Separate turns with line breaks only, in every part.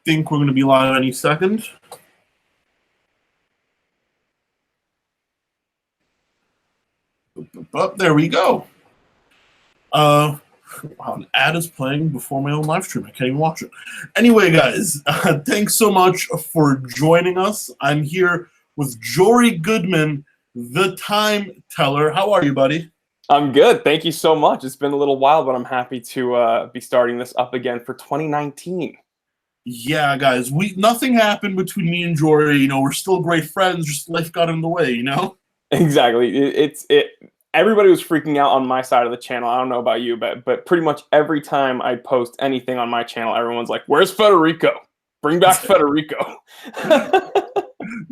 think we're going to be live any second. But there we go. Wow, an ad is playing before my own live stream. I can't even watch it. Anyway, guys, thanks so much for joining us. I'm here with Jory Goodman, the time teller. How are you, buddy?
I'm good. Thank you so much. It's been a little while, but I'm happy to be starting this up again for 2019.
Yeah, guys, nothing happened between me and Jory. You know, we're still great friends. Just life got in the way, you know?
Exactly. Everybody was freaking out on my side of the channel. I don't know about you, but pretty much every time I post anything on my channel, everyone's like, "Where's Federico? Bring back Federico."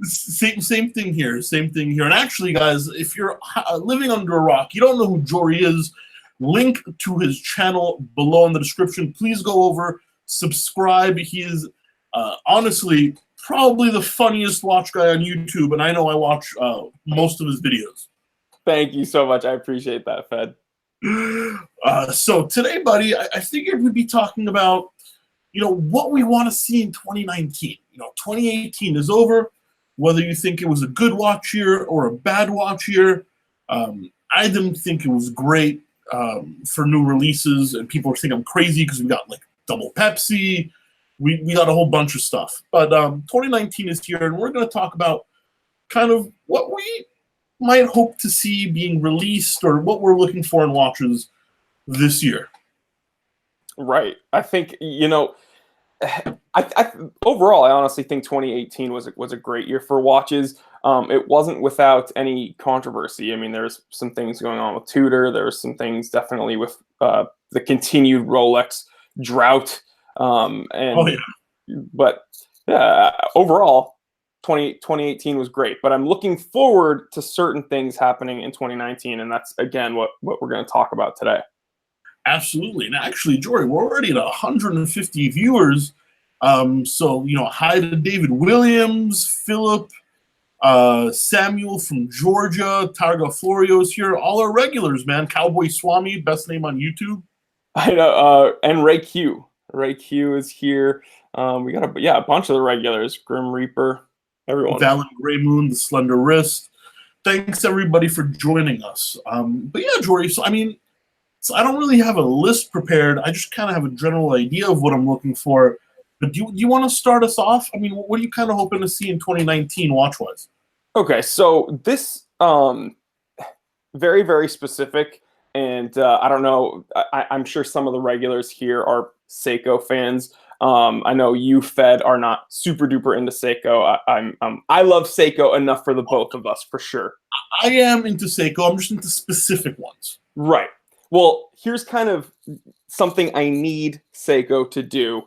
Same thing here. Same thing here. And actually, guys, if you're living under a rock, you don't know who Jory is, link to his channel below in the description. Please go over, subscribe. He is honestly probably the funniest watch guy on YouTube, and I know I watch most of his videos.
Thank you so much. I appreciate that, Fed.
So today, buddy, I figured we'd be talking about, you know, what we want to see in 2019. You know, 2018 is over. Whether you think it was a good watch year or a bad watch year, I didn't think it was great for new releases, and people think I'm crazy because we got like double Pepsi. We got a whole bunch of stuff. But 2019 is here, and we're going to talk about kind of what we might hope to see being released or what we're looking for in watches this year.
Right. I think, you know, I overall, I honestly think 2018 was a great year for watches. It wasn't without any controversy. I mean, there's some things going on with Tudor. There was some things definitely with the continued Rolex drought. But overall, 2018 was great. But I'm looking forward to certain things happening in 2019, and that's again what we're going to talk about today.
Absolutely. And actually, Jory, we're already at 150 viewers. So, you know, hi to David Williams, Philippe, Samuel from Georgia, Targa Florio's here. All our regulars, man. Cowboy Swami, best name on YouTube.
I know. And Ray Q. Ray Q is here. We got a bunch of the regulars. Grim Reaper, everyone.
Valen Grey Moon, the Slender Wrist. Thanks, everybody, for joining us. But yeah, Jory, so I mean, so I don't really have a list prepared. I just kind of have a general idea of what I'm looking for. But do you want to start us off? I mean, what are you kind of hoping to see in 2019 watch-wise?
Okay, so this very, very specific. And I don't know, I'm sure some of the regulars here are Seiko fans. I know you, Fed, are not super duper into Seiko. I love Seiko enough for the both of us, for sure.
I am into Seiko. I'm just into specific ones.
Right. Well, here's kind of something I need Seiko to do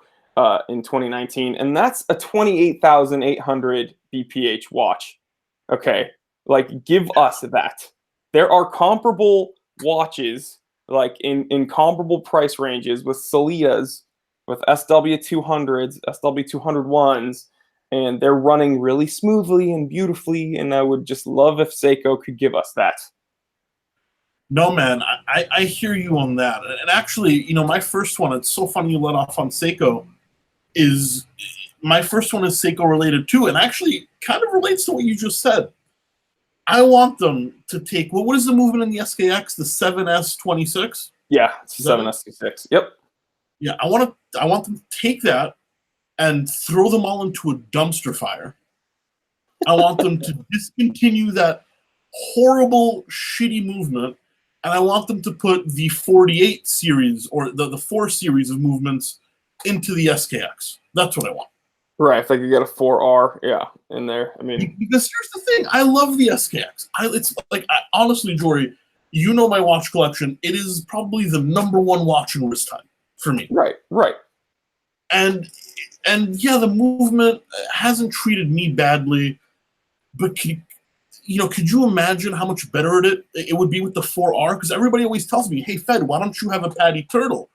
in 2019, and that's a 28,800 BPH watch. Okay, like give us that. There are comparable watches, like in comparable price ranges with Salitas, with SW200s, SW201s, and they're running really smoothly and beautifully, and I would just love if Seiko could give us that.
No, man, I hear you on that. And actually, you know, my first one, it's so funny you let off on Seiko, is my first one is Seiko related too, and actually kind of relates to what you just said. I want them to take, what is the movement in the SKX? The 7S26?
Yeah, it's 7S26. Yep.
Yeah, I want them to take that and throw them all into a dumpster fire. I want them to discontinue that horrible, shitty movement, and I want them to put the 48 series or the 4 series of movements into the SKX. That's what I want.
Right, if they could get a 4R, yeah, in there. I mean,
because here's the thing, I love the SKX. It's like, honestly, Jory, you know my watch collection. It is probably the #1 watch in wrist time for me.
Right.
And yeah, the movement hasn't treated me badly, but could you imagine how much better it would be with the 4R? Because everybody always tells me, hey, Fed, why don't you have a Patty Turtle?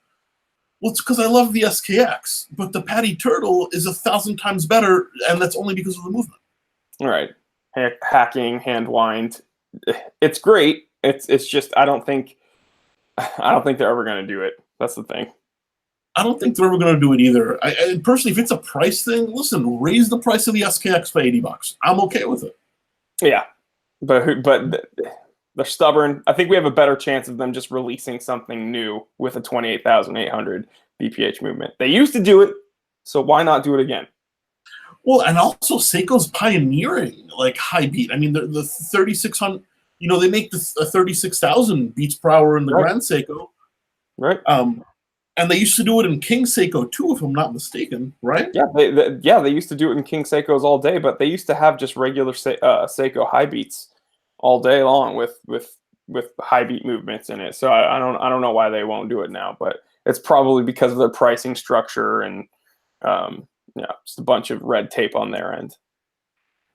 Well, it's because I love the SKX, but the Patty Turtle is 1,000 times better, and that's only because of the movement.
All right. Hacking, hand wind. It's great. It's just I don't think they're ever going to do it. That's the thing.
I don't think they're ever going to do it either. I personally, if it's a price thing, listen, raise the price of the SKX by $80. I'm okay with it.
Yeah, but they're stubborn. I think we have a better chance of them just releasing something new with a 28,800 BPH movement. They used to do it, so why not do it again?
Well, and also Seiko's pioneering like high beat. I mean, the 3600. They make the 36,000 beats per hour in the
Right.
Grand Seiko.
Right.
And they used to do it in King Seiko too, if I'm not mistaken, right?
Yeah, they used to do it in King Seikos all day, but they used to have just regular Seiko high beats all day long with high beat movements in it. So I don't know why they won't do it now, but it's probably because of their pricing structure and just a bunch of red tape on their end.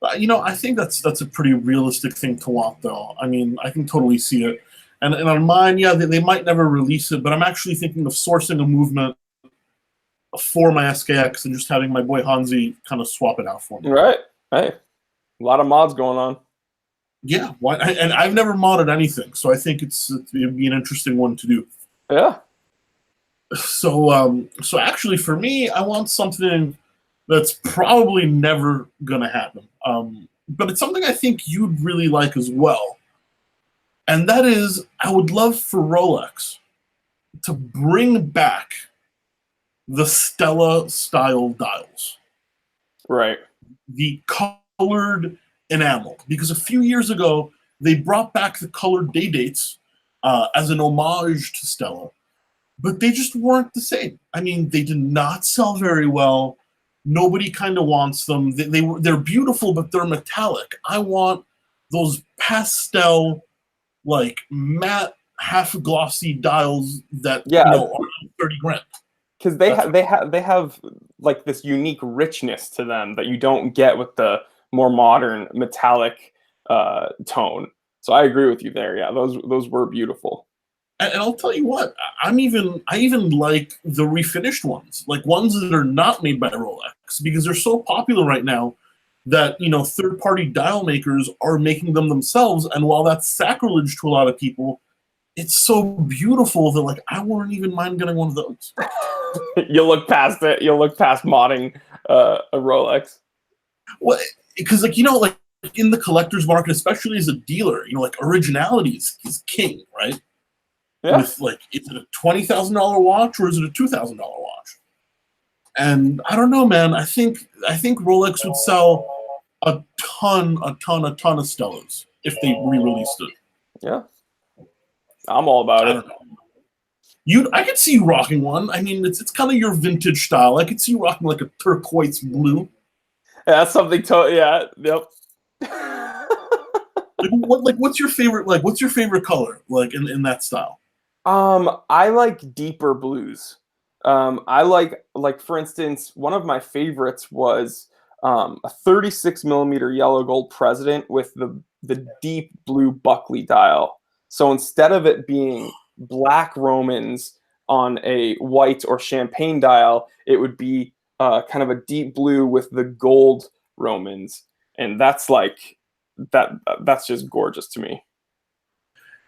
I think that's a pretty realistic thing to want, though. I mean, I can totally see it. And on mine, yeah, they might never release it, but I'm actually thinking of sourcing a movement for my SKX and just having my boy Hanzi kind of swap it out for me.
Right. Hey, a lot of mods going on.
Yeah, why? And I've never modded anything, so I think it'd be an interesting one to do.
Yeah.
So actually, for me, I want something that's probably never gonna happen. But it's something I think you'd really like as well. And that is, I would love for Rolex to bring back the Stella style dials.
Right.
The colored enamel. Because a few years ago, they brought back the colored day dates as an homage to Stella. But they just weren't the same. I mean, they did not sell very well. Nobody kind of wants them. They're beautiful, but they're metallic. I want those pastel, like matte, half glossy dials that are 30 grand.
Because they have like this unique richness to them that you don't get with the more modern metallic tone. So I agree with you there. Yeah, those were beautiful.
And I'll tell you what, I even like the refinished ones, like ones that are not made by Rolex, because they're so popular right now that third-party dial makers are making them themselves. And while that's sacrilege to a lot of people, it's so beautiful that like I wouldn't even mind getting one of those.
You'll look past it. You'll look past modding a Rolex.
Well, because like in the collector's market, especially as a dealer, like originality is king, right?
Yeah.
With like, is it a $20,000 watch or is it a $2,000 watch? And I don't know, man. I think Rolex would sell a ton of Stellas if they re-released it.
Yeah, I'm all about it.
I could see you rocking one. I mean, it's kind of your vintage style. I could see you rocking like a turquoise blue.
Yeah, that's something. Yeah. Yep.
What's your favorite? Like, what's your favorite color? Like in that style?
I like deeper blues. I like for instance, one of my favorites was a 36 millimeter yellow gold President with the deep blue Buckley dial. So instead of it being black Romans on a white or champagne dial, it would be kind of a deep blue with the gold Romans, and that's like that's just gorgeous to me.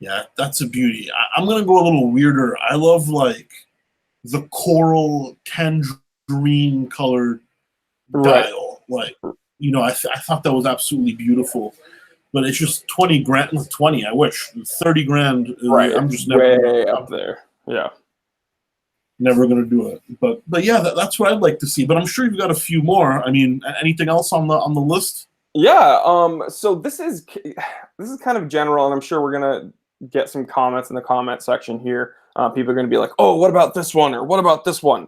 Yeah, that's a beauty. I'm gonna go a little weirder. I love like the coral tangerine colored dial. Like, I thought that was absolutely beautiful. But it's just 20 grand. 20, I wish. 30 grand.
Right.
I'm just never
way up there. Yeah.
Never gonna do it. But yeah, that's what I'd like to see. But I'm sure you've got a few more. I mean, anything else on the list?
Yeah. So this is kind of general, and I'm sure we're gonna get some comments in the comment section here. People are gonna be like, "Oh, what about this one?" or "What about this one?"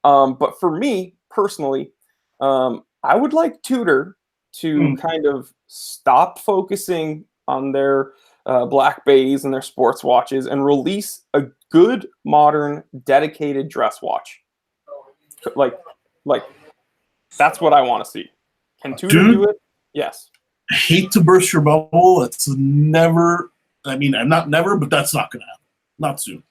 But for me personally, I would like Tudor to kind of stop focusing on their black bays and their sports watches and release a good, modern, dedicated dress watch. Like that's what I want to see. Can Tudor do it? Yes.
I hate to burst your bubble. It's never. I mean, I'm not never, but that's not going to happen. Not soon.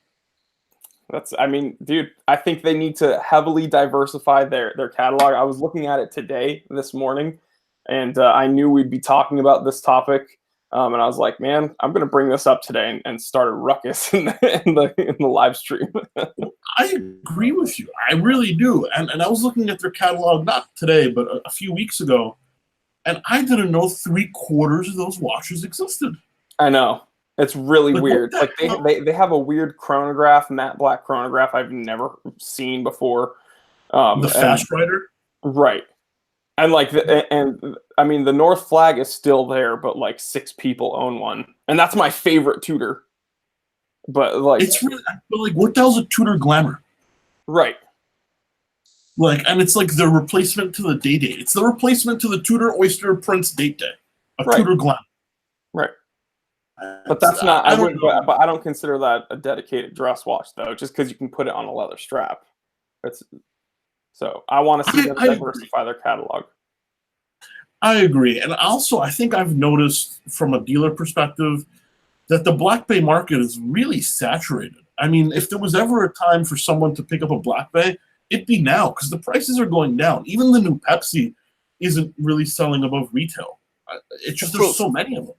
Dude, I think they need to heavily diversify their catalog. I was looking at it this morning, and I knew we'd be talking about this topic. And I was like, man, I'm going to bring this up today and start a ruckus in the live stream.
I agree with you. I really do. And I was looking at their catalog, not today, but a few weeks ago, and I didn't know 3/4 of those watches existed.
I know. It's really
Like,
weird.
what
Like
the hell?
they have a weird chronograph, matte black chronograph I've never seen before.
The
And
Fast Rider?
right. And like and I mean the North flag is still there, but like 6 people own one. And that's my favorite Tudor. But like
It's really, I feel like, what the hell's a Tudor Glamour?
right.
Like, and it's like the replacement to the Day-Date. It's the replacement to the Tudor Oyster Prince Date Day. A
Right.
Tudor Glamour.
Right. But that's not.
I
I
don't
wouldn't.
know.
But I don't consider that a dedicated dress watch, though. Just because you can put it on a leather strap. It's so. I want to see them
I agree.
diversify their catalog.
I agree. And also, I think I've noticed from a dealer perspective that the Black Bay market is really saturated. I mean, if there was ever a time for someone to pick up a Black Bay, it'd be now because the prices are going down. Even the new Pepsi isn't really selling above retail. It's just there's so many of them.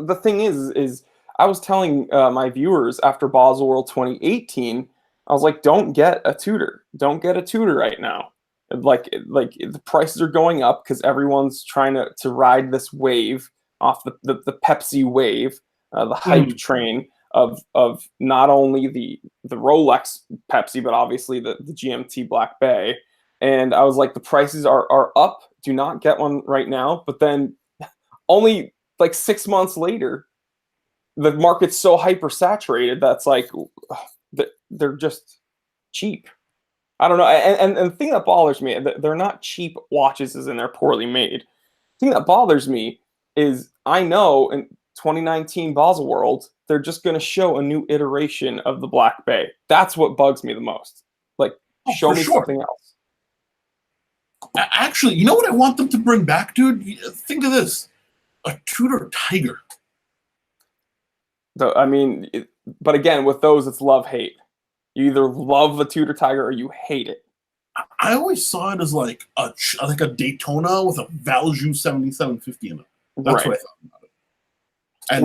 The thing is I was telling my viewers after Basel World 2018, I was like, don't get a Tudor. Don't get a Tudor right now. Like the prices are going up because everyone's trying to ride this wave off the Pepsi wave, the hype train of not only the Rolex Pepsi, but obviously the GMT Black Bay. And I was like, the prices are up. Do not get one right now. But then only like 6 months later, the market's so hyper saturated that's like they're just cheap. I don't know. And the thing that bothers me, they're not cheap watches as in they're poorly made. The thing that bothers me is I know in 2019 Basel World, they're just going to show a new iteration of the Black Bay. That's what bugs me the most. Like, show me something else.
Actually, you know what I want them to bring back, dude? Think of this. A Tudor Tiger.
I mean, but again, with those, it's love-hate. You either love the Tudor Tiger or you hate it.
I always saw it as like a Daytona with a Valjoux 7750 in it. That's
right.
what I thought about it. And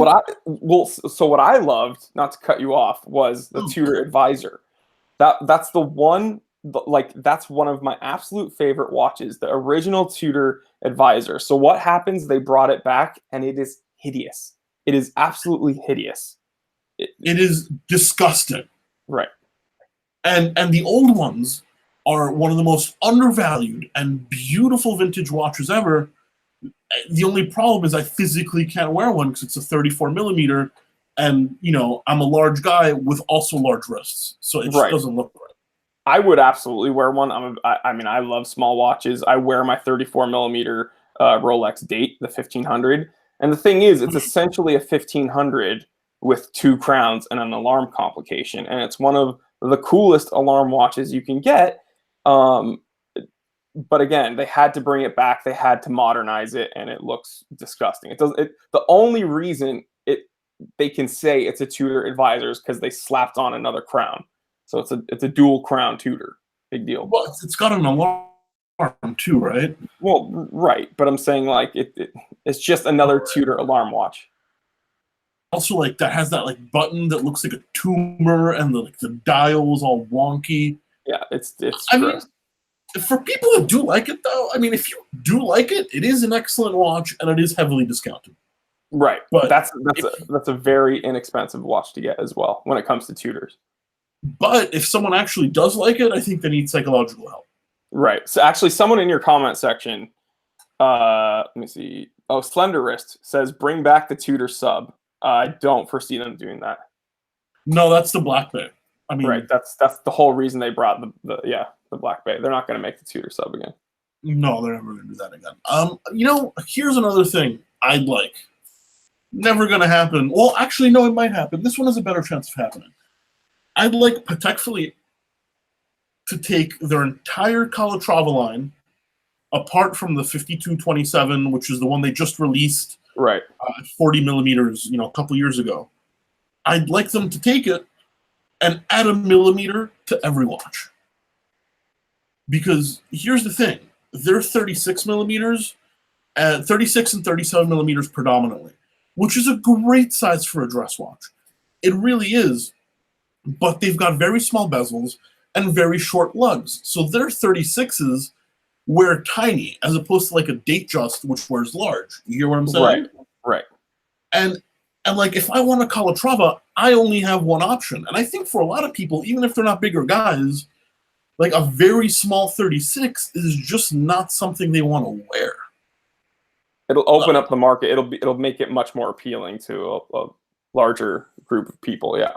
what I loved, not to cut you off, was the Tudor Advisor. That's the one. That's one of my absolute favorite watches, the original Tudor Advisor. So what happens? They brought it back, and it is hideous. It is absolutely hideous.
It is disgusting.
Right.
And the old ones are one of the most undervalued and beautiful vintage watches ever. The only problem is I physically can't wear one because it's a 34 millimeter, and I'm a large guy with also large wrists, so it just doesn't look right.
I would absolutely wear one. I mean, I love small watches. I wear my 34 millimeter Rolex Date, the 1500. And the thing is, it's essentially a 1500 with 2 crowns and an alarm complication. And it's one of the coolest alarm watches you can get. But again, they had to bring it back. They had to modernize it, and it looks disgusting. The only reason they can say it's a Tudor Advisor is because they slapped on another crown. So it's a dual crown Tudor. Big deal.
Well, it's got an alarm too, right?
Well, right, but I'm saying like it's just another Tudor alarm watch.
Also, like that has that like button that looks like a tumor, and the dial is all wonky.
Yeah, it's.
I mean, for people that do like it, though, I mean, if you do like it, it is an excellent watch, and it is heavily discounted.
Right,
but
that's a very inexpensive watch to get as well when it comes to Tudors.
But if someone actually does like it, I think they need psychological help.
Right. So actually, someone in your comment section, let me see. Oh, Slender Wrist says, "Bring back the Tudor sub." I don't foresee them doing that.
No, that's the Black Bay. I mean,
right. That's the whole reason they brought the Black Bay. They're not going to make the Tudor sub again.
No, they're never going to do that again. Here's another thing I'd like. Never going to happen. Well, actually, no, it might happen. This one has a better chance of happening. I'd like Patek Philippe to take their entire Calatrava line, apart from the 5227, which is the one they just released,
right,
40 millimeters, a couple years ago. I'd like them to take it and add a millimeter to every watch. Because here's the thing: they're 36 millimeters, 36 and 37 millimeters predominantly, which is a great size for a dress watch. It really is. But they've got very small bezels. and very short lugs. So their 36s wear tiny, as opposed to like a Datejust, which wears large. You hear what I'm saying?
Right. Right.
And like if I want a Calatrava, I only have one option. And I think for a lot of people, even if they're not bigger guys, like a very small 36 is just not something they want to wear.
It'll open up the market. It'll make it much more appealing to a larger group of people. Yeah.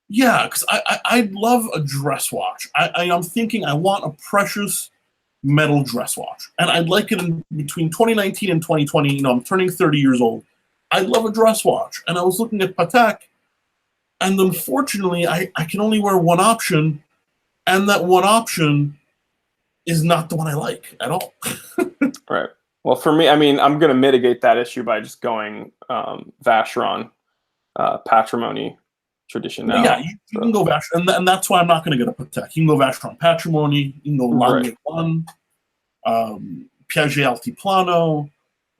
Yeah, because I love a dress watch. I'm thinking I want a precious metal dress watch. And I'd like it in between 2019 and 2020. You know, I'm turning 30 years old. I'd love a dress watch. And I was looking at Patek, and unfortunately, I can only wear one option, and that one option is not the one I like at all.
Right. Well, for me, I mean, I'm going to mitigate that issue by just going Vacheron Patrimony tradition now.
Yeah, you can go Vacheron, and that's why I'm not going to get a Patek. You can go Vacheron Patrimony, you can go Lange 1, Piaget Altiplano,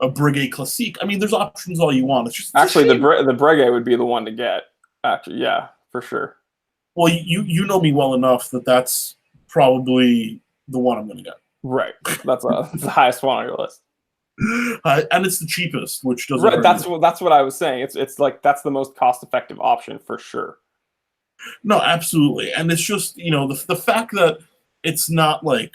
a Breguet Classique. I mean, there's options all you want. It's just
actually the Breguet would be the one to get. Actually, yeah, for sure.
Well, you know me well enough that that's probably the one I'm going to get.
Right, that's the highest one on your list.
And it's the cheapest, which doesn't.
Right, that's what I was saying. It's like that's the most cost-effective option for sure.
No, absolutely, and it's just the fact that it's not like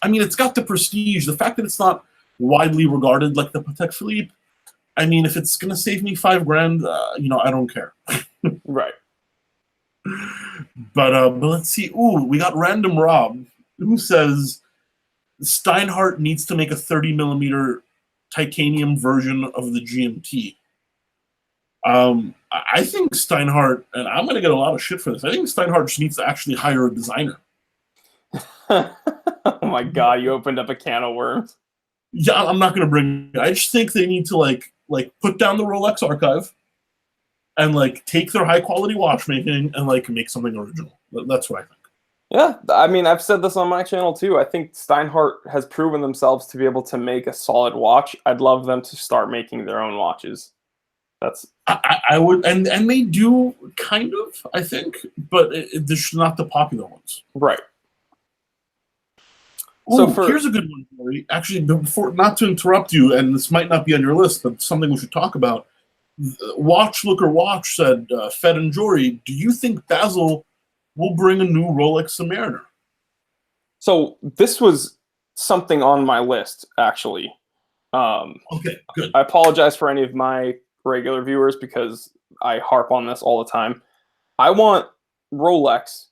I mean, it's got the prestige. The fact that it's not widely regarded like the Patek Philippe. I mean, if it's gonna save me $5,000, I don't care.
Right.
But let's see. Ooh, we got Random Rob who says Steinhardt needs to make a 30mm titanium version of the GMT. I think Steinhardt, and I'm going to get a lot of shit for this, I think Steinhardt just needs to actually hire a designer.
Oh my God, you opened up a can of worms.
Yeah, I'm not going to bring it. I just think they need to like put down the Rolex archive and like take their high quality watchmaking and like make something original. That's what I think.
Yeah, I mean, I've said this on my channel too. I think Steinhardt has proven themselves to be able to make a solid watch. I'd love them to start making their own watches. That's
I would, and they do kind of, I think, but they're just not the popular ones.
Right.
Ooh, so here's a good one, Corey. Actually, before, not to interrupt you, and this might not be on your list, but something we should talk about. Watch Looker Watch said, Fed and Jory, do you think Basil will bring a new Rolex Submariner?
So this was something on my list, actually.
Okay, good.
I apologize for any of my regular viewers because I harp on this all the time. I want Rolex,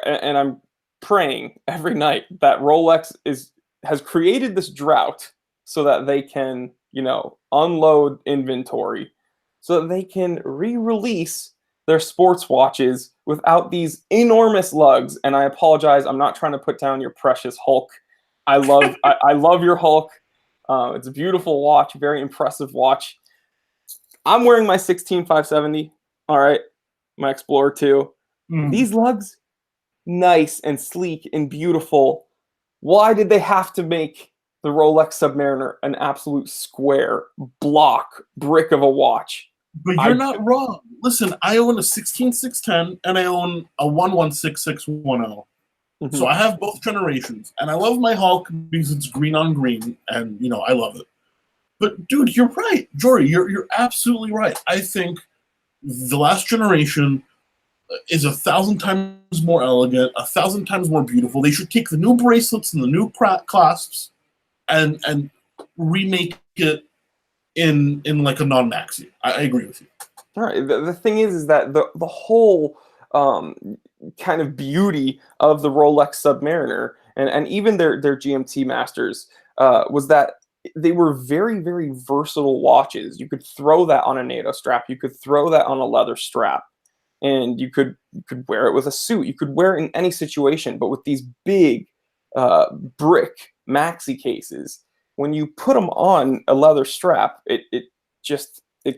and I'm praying every night that Rolex has created this drought so that they can, unload inventory, so that they can re-release their sports watches without these enormous lugs. And I apologize, I'm not trying to put down your precious Hulk. I love your Hulk. It's a beautiful watch, very impressive watch. I'm wearing my 16570. All right, my Explorer 2. These lugs, nice and sleek and beautiful. Why did they have to make the Rolex Submariner an absolute square block brick of a watch?
But you're not wrong. Listen, I own a 16610 and I own a 116610. Mm-hmm. So I have both generations, and I love my Hulk because it's green on green, and I love it. But dude, you're right, Jory. You're absolutely right. I think the last generation is 1,000 times more elegant, 1,000 times more beautiful. They should take the new bracelets and the new clasps, and remake it in like a non-maxi. I agree with you.
All right. The thing is that the whole kind of beauty of the Rolex Submariner and even their GMT Masters was that they were very, very versatile watches. You could throw that on a NATO strap. You could throw that on a leather strap, and you could wear it with a suit. You could wear it in any situation. But with these big brick maxi cases, when you put them on a leather strap, it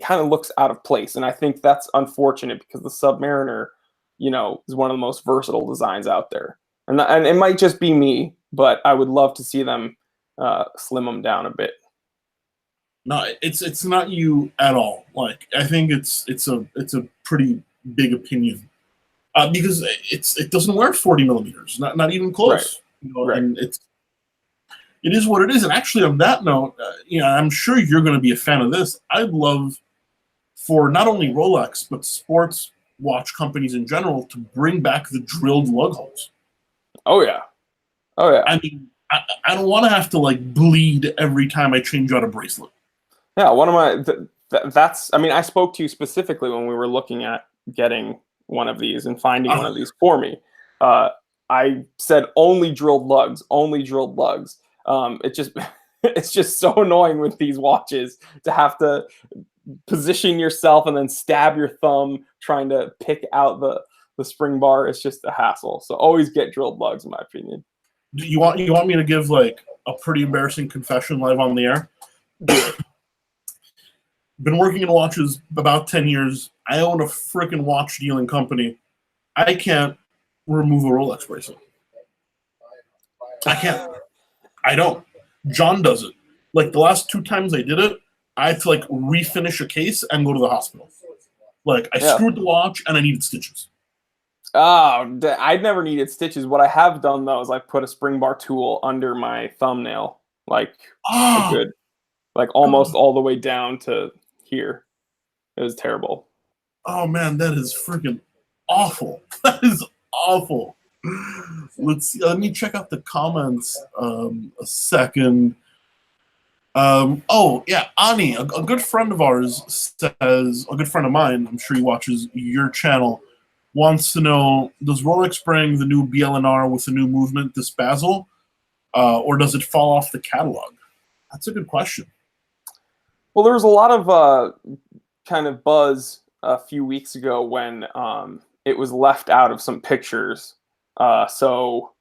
kind of looks out of place. And I think that's unfortunate because the Submariner, is one of the most versatile designs out there. And it might just be me, but I would love to see them slim them down a bit.
No, it's not you at all. Like, I think it's a pretty big opinion. because it doesn't wear 40 millimeters, not even
Right.
close. You know,
Right.
and it is what it is. And actually, on that note, you know, I'm sure you're going to be a fan of this. I'd love for not only Rolex but sports watch companies in general to bring back the drilled lug holes.
Oh yeah. Oh yeah.
I mean, I don't want to have to like bleed every time I change out a bracelet.
Yeah. One of my that's. I mean, I spoke to you specifically when we were looking at getting one of these and finding one of these for me. I said only drilled lugs, only drilled lugs. It just it's just so annoying with these watches to have to position yourself and then stab your thumb trying to pick out the spring bar. It's just a hassle. So always get drilled lugs, in my opinion.
Do you want me to give like a pretty embarrassing confession live on the air? Been working in watches about 10 years. I own a freaking watch dealing company. I can't remove a Rolex bracelet. I can't. I don't. John does it. Like the last 2 times I did it, I had to like refinish a case and go to the hospital. Like I screwed the watch and I needed stitches.
Oh, I'd never needed stitches. What I have done though is I put a spring bar tool under my thumbnail, like a good, like almost all the way down to here. It was terrible.
Oh man, that is freaking awful. That is awful. Let's see. Let me check out the comments a second. Oh yeah, Ani, a good friend of ours says, a good friend of mine, I'm sure he watches your channel, wants to know, does Rolex bring the new BLNR with the new movement, this bezel, or does it fall off the catalog? That's a good question.
Well, there was a lot of kind of buzz a few weeks ago when it was left out of some pictures. So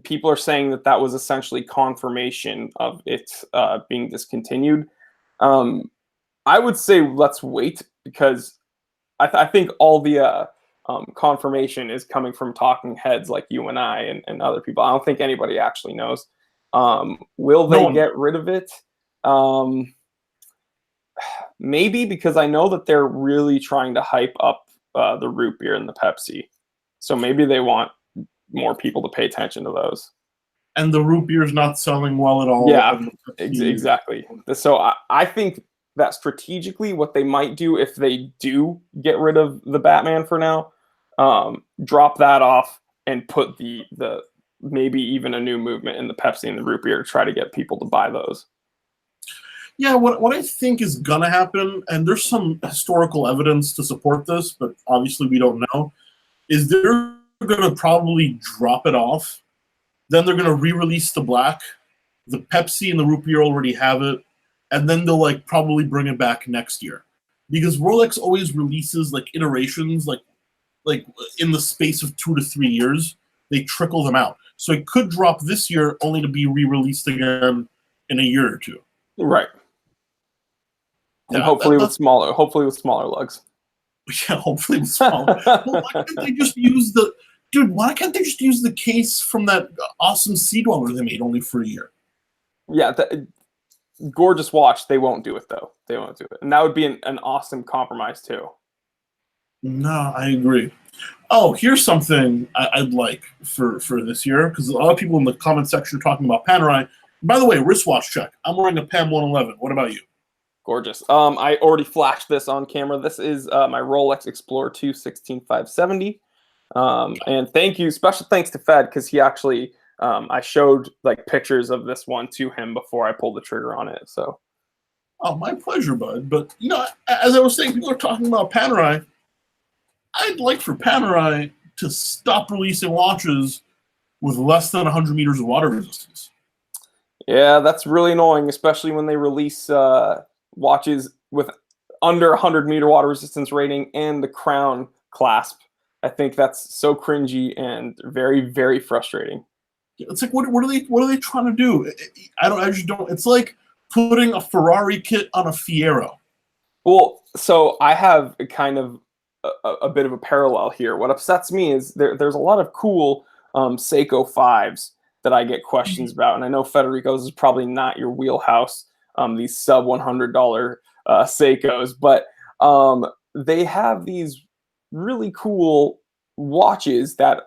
people are saying that was essentially confirmation of it being discontinued. I would say let's wait, because I think all the confirmation is coming from talking heads like you and I and other people. I don't think anybody actually knows. Will they get rid of it? Maybe, because I know that they're really trying to hype up the root beer and the Pepsi. So maybe they want more people to pay attention to those.
And the root beer is not selling well at all.
Yeah, exactly. So I think that strategically what they might do, if they do get rid of the Batman for now, drop that off and put the maybe even a new movement in the Pepsi and the root beer to try to get people to buy those.
Yeah, what I think is going to happen, and there's some historical evidence to support this, but obviously we don't know, is they're going to probably drop it off. Then they're going to re-release the black. The Pepsi and the root beer already have it. And then they'll like probably bring it back next year. Because Rolex always releases like iterations, like in the space of 2 to 3 years, they trickle them out. So it could drop this year only to be re-released again in a year or two.
Right. And hopefully with smaller lugs.
Yeah, hopefully with smaller. Well, why can't they just use why can't they just use the case from that awesome Sea Dweller they made only for a year?
Yeah, gorgeous watch. They won't do it though. They won't do it, and that would be an awesome compromise too.
No, I agree. Oh, here's something I'd like for this year, because a lot of people in the comment section are talking about Panerai. By the way, wristwatch check. I'm wearing a PAM 111. What about you?
Gorgeous. I already flashed this on camera. This is my Rolex Explorer 2 16570. And thank you, special thanks to Fed, because he actually I showed like pictures of this one to him before I pulled the trigger on it. So,
oh, my pleasure, bud. But you know, as I was saying, people are talking about Panerai. I'd like for Panerai to stop releasing watches with less than 100 meters of water resistance.
Yeah, that's really annoying, especially when they release watches with under 100-meter water resistance rating and the crown clasp. I think that's so cringy and very, very frustrating.
It's like, what are they trying to do? I just don't. It's like putting a Ferrari kit on a Fiero.
Well, so I have kind of a bit of a parallel here. What upsets me is there's a lot of cool Seiko 5s that I get questions about, and I know Federico's is probably not your wheelhouse. These sub $100 Seikos, but they have these really cool watches that,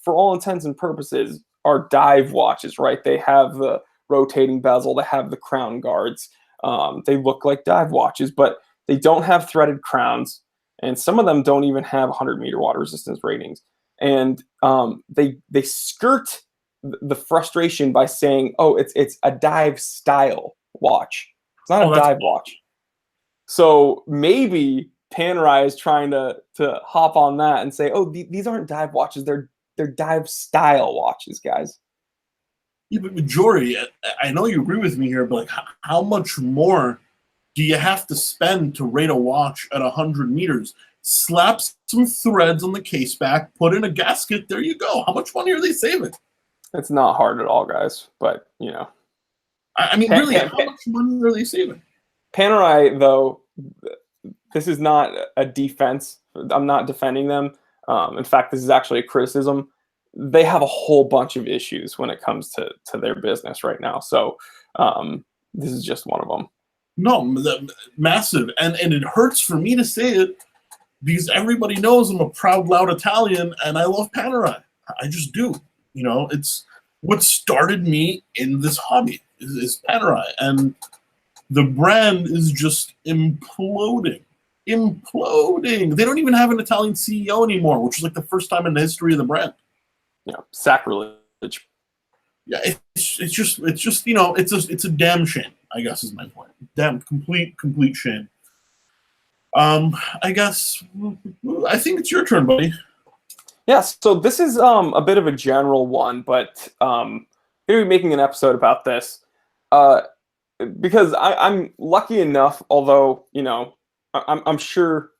for all intents and purposes, are dive watches, right? They have the rotating bezel, they have the crown guards. They look like dive watches, but they don't have threaded crowns, and some of them don't even have 100-meter water resistance ratings. And they skirt the frustration by saying, "Oh, it's a dive style watch. It's not
Oh,
a
that's
dive watch." So maybe Panerai is trying to hop on that and say, "Oh, these aren't dive watches. They're dive style watches, guys."
yeah, but Jory, I know you agree with me here, but like, how much more do you have to spend to rate a watch at 100 meters? Slap some threads on the case back, put in a gasket. There you go. How much money are they saving?
It's not hard at all, guys. But
I mean, really, how much money are they saving?
Panerai, though, this is not a defense. I'm not defending them. In fact, this is actually a criticism. They have a whole bunch of issues when it comes to their business right now. So this is just one of them.
No, massive, and it hurts for me to say it because everybody knows I'm a proud, loud Italian, and I love Panerai. I just do. It's what started me in this hobby is Panerai, and the brand is just imploding. Imploding. They don't even have an Italian CEO anymore, which is like the first time in the history of the brand.
Sacrilege.
Yeah, it's just it's a damn shame, I guess is my point. Damn complete shame. I think it's your turn, buddy.
Yeah, so this is a bit of a general one, but going to be making an episode about this because I'm lucky enough. Although I'm sure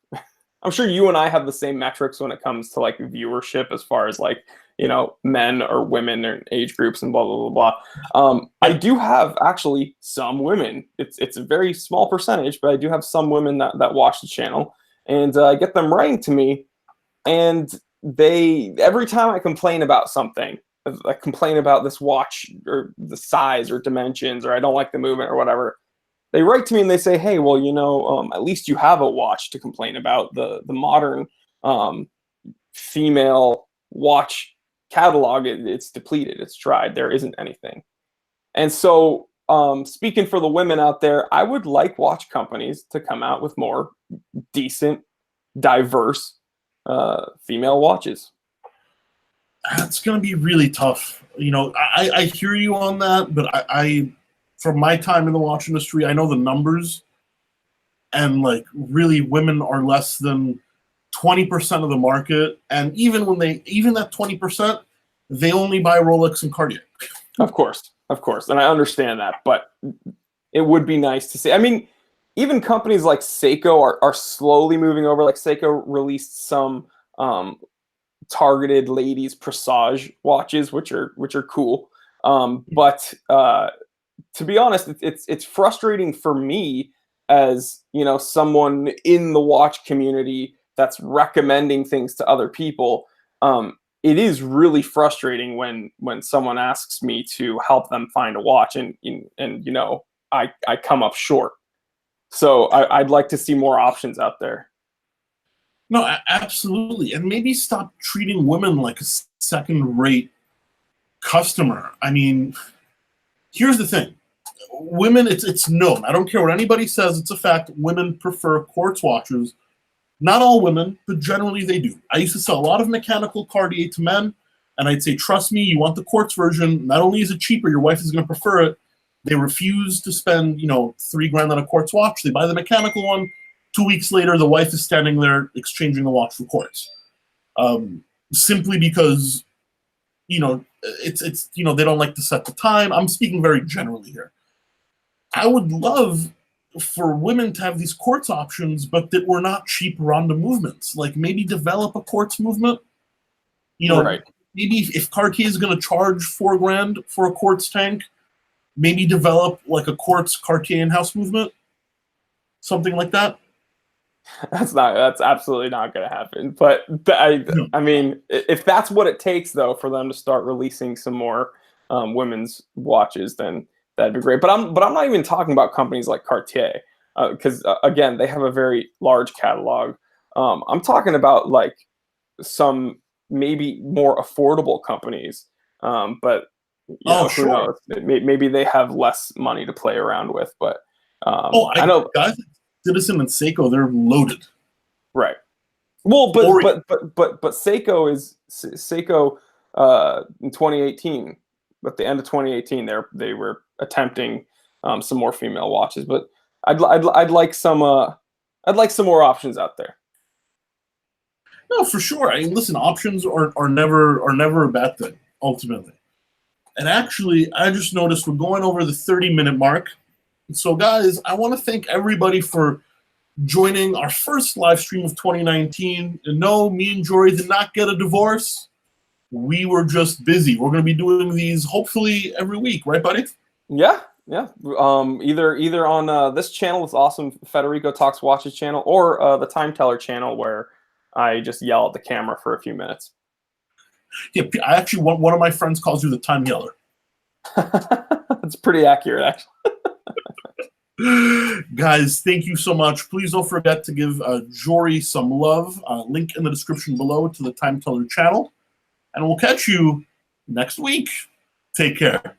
you and I have the same metrics when it comes to like viewership, as far as like men or women or age groups and blah blah blah blah. I do have actually some women. It's a very small percentage, but I do have some women that watch the channel, and I get them writing to me, and every time I complain about something, I complain about this watch or the size or dimensions, or I don't like the movement or whatever, they write to me and they say, "Hey, well, at least you have a watch to complain about. The modern female watch catalog, it's depleted, it's dried, there isn't anything." And so speaking for the women out there, I would like watch companies to come out with more decent, diverse female watches.
It's going to be really tough. I hear you on that, but I from my time in the watch industry, I know the numbers, and like really women are less than 20% of the market, and even that 20%, they only buy Rolex and Cartier.
Of course, and I understand that, but it would be nice to see. I mean, even companies like Seiko are slowly moving over. Like Seiko released some targeted ladies presage watches, which are cool. But to be honest, it's frustrating for me as someone in the watch community that's recommending things to other people. It is really frustrating when someone asks me to help them find a watch, and I come up short. So I'd like to see more options out there.
No, absolutely, and maybe stop treating women like a second-rate customer. I mean, here's the thing: women, it's known. I don't care what anybody says; it's a fact. Women prefer quartz watches. Not all women, but generally they do. I used to sell a lot of mechanical Cartier to men, and I'd say, trust me, you want the quartz version. Not only is it cheaper, your wife is going to prefer it. They refuse to spend, $3,000 on a quartz watch. They buy the mechanical one. 2 weeks later, the wife is standing there exchanging the watch for quartz, simply because, it's they don't like to set the time. I'm speaking very generally here. I would love for women to have these quartz options, but that were not cheap Ronda movements. Like maybe develop a quartz movement.
Right.
Maybe if Cartier is going to charge $4,000 for a quartz tank, maybe develop like a quartz Cartier in-house movement, something like that.
That's absolutely not going to happen. But I mean, if that's what it takes, though, for them to start releasing some more women's watches, then that'd be great. But I'm not even talking about companies like Cartier, because again, they have a very large catalog. I'm talking about like some maybe more affordable companies, but you
Oh,
know, who
sure.
knows? Maybe they have less money to play around with. But
Oh,
I know,
guys, Citizen and Seiko, they're loaded.
right? Well,
Ori,
but Seiko in 2018, at the end of 2018, they were attempting some more female watches, but I'd like some I'd like some more options out there.
no, for sure. I mean, listen, options are never a bad thing ultimately. And actually, I just noticed we're going over the 30-minute mark. So, guys, I want to thank everybody for joining our first live stream of 2019. And no, me and Jory did not get a divorce. We were just busy. We're going to be doing these hopefully every week, right, buddy?
Yeah, yeah. Either on this channel, this awesome Federico Talks Watches channel, or the Time Teller channel, where I just yell at the camera for a few minutes.
Yeah, I actually, one of my friends calls you the time yeller.
It's pretty accurate, actually.
Guys, thank you so much. Please don't forget to give Jory some love. Link in the description below to the Time Teller channel. And we'll catch you next week. Take care.